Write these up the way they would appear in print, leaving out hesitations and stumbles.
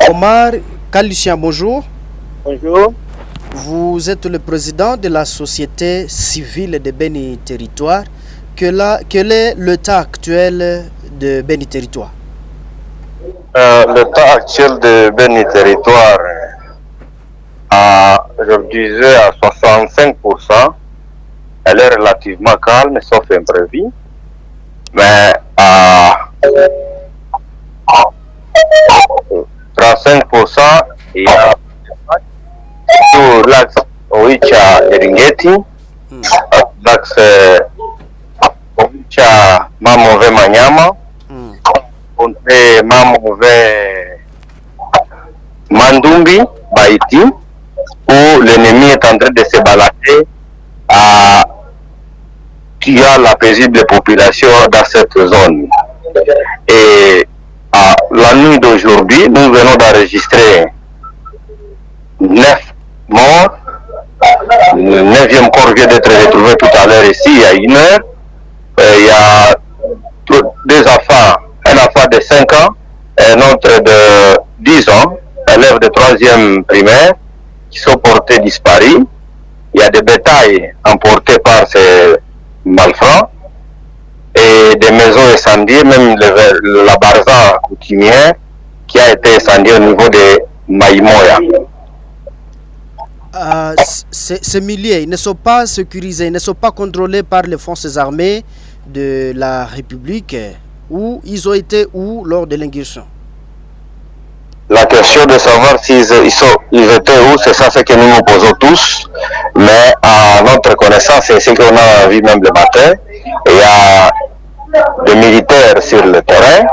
Omar Kalusian, bonjour. Bonjour. Vous êtes le président de la société civile de Beni Territoire. Quel est l'état actuel de Beni Territoire? L'état actuel de Beni Territoire, je disais à 65%, elle est relativement calme, sauf imprévu. Mais à 35%, il y a tout l'axe Oicha Eringeti, l'axe Oicha Mamove Manyama, Contre Mamove Mandumbi, Baïti, où l'ennemi est en train de se balader à tuer la paisible population dans cette zone. Et à la nuit d'aujourd'hui, nous venons d'enregistrer 9 morts. Le 9e corps vient d'être retrouvé tout à l'heure ici, il y a 1 heure. Il y a 2 enfants, un enfant de 5 ans et un autre de 10 ans, élève de 3e primaire, qui sont portés disparus. Il y a des bétails emportés par ces malfrats et des maisons incendiées, même la barza coutumière qui a été incendiée au niveau de Maïmoya. Ces milliers, ils ne sont pas sécurisés, ils ne sont pas contrôlés par les forces armées de la République, où ils ont été où lors de l'ingression? La question de savoir s'ils étaient où, c'est ça ce que nous nous posons tous, mais à notre connaissance, c'est ce qu'on a vu même le matin. Il y a des militaires sur le terrain,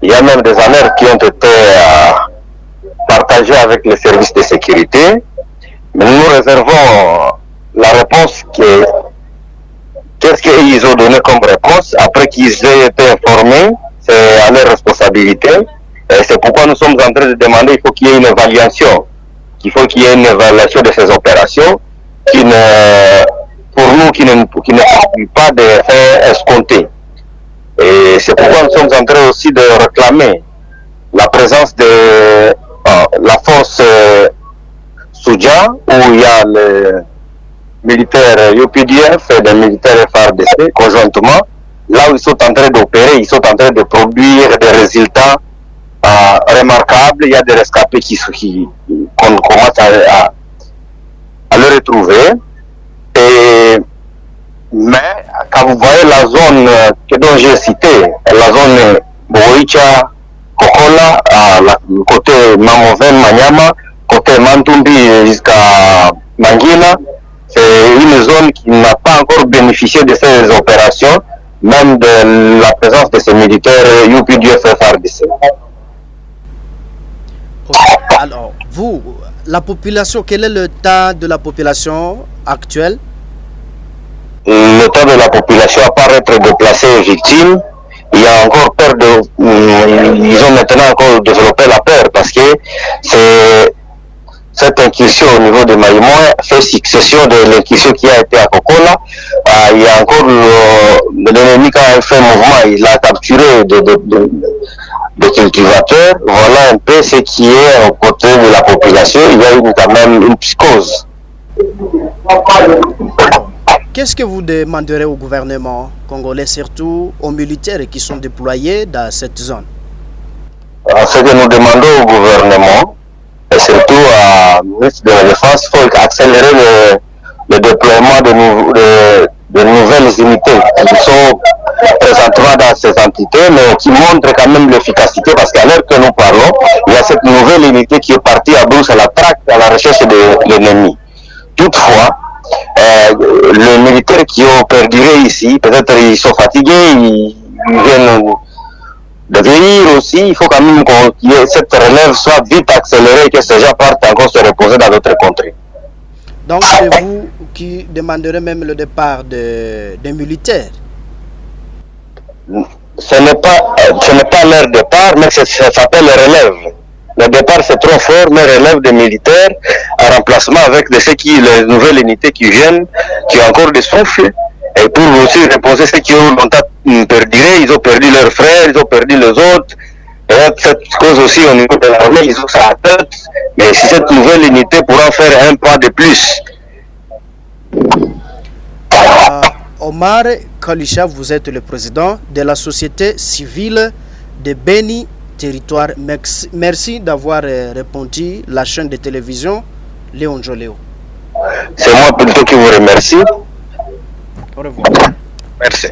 il y a même des alertes qui ont été partagées avec les services de sécurité, mais nous réservons la réponse qu'est-ce qu'ils ont donné comme réponse après qu'ils aient été informés, c'est à leur responsabilité. Et c'est pourquoi nous sommes en train de demander qu'il faut qu'il y ait une évaluation, de ces opérations qui ne produit pas de faits escomptés. Et c'est pourquoi nous sommes en train aussi de réclamer la présence de la force Souja, où il y a les militaires UPDF et les militaires FARDC conjointement, là où ils sont en train d'opérer, ils sont en train de produire des résultats remarquables. Il y a des rescapés qu'on commence à le retrouver. Mais quand vous voyez la zone dont j'ai cité, la zone Boicha, Kokola, côté Mamoven, Manyama, côté Mantumbi jusqu'à Mangina, c'est une zone qui n'a pas encore bénéficié de ces opérations, même de la présence de ces militaires UPDF FARDC. Alors, vous, la population, quel est l'état de la population actuelle? L'état de la population, à part être déplacée et victime, il y a encore peur ils ont maintenant encore développé la peur parce que cette incursion au niveau de Maïmoya fait succession de l'incursion qui a été à Kokola. Il y a encore l'ennemi qui a fait mouvement, il a capturé des cultivateurs. Voilà un peu ce qui est aux côtés de la population. Il y a quand même une psychose. Qu'est-ce que vous demanderez au gouvernement congolais, surtout aux militaires qui sont déployés dans cette zone? Ce que nous demandons au gouvernement, et surtout à ministre de la Défense, il faut accélérer le déploiement de nouvelles unités qui sont présentement dans ces entités, mais qui montrent quand même l'efficacité, parce qu'à l'heure que nous parlons, il y a cette nouvelle unité qui est partie à Brousse à la traque, à la recherche de l'ennemi. Toutefois, les militaires qui ont perduré ici, peut-être ils sont fatigués, ils viennent de vieillir aussi. Il faut quand même que cette relève soit vite accélérée et que ces gens partent encore se reposer dans d'autres contrées. Donc c'est vous qui demanderez même le départ des militaires? Ce n'est pas leur départ, mais ça s'appelle relève. Le départ c'est trop fort, mais relève des militaires en remplacement avec les nouvelles unités qui viennent, qui ont encore des souffles, et pour aussi reposer ceux qui ont longtemps perduré. Ils ont perdu leurs frères, ils ont perdu les autres, Et cette cause aussi au niveau de l'armée, ils ont ça à tête, mais si cette nouvelle unité pourra faire un pas de plus. Omar Kalisha, vous êtes le président de la société civile de Beni Territoire. Merci d'avoir répondu la chaîne de télévision Léon Joléo. C'est moi plutôt qui vous remercie. Au revoir. Merci.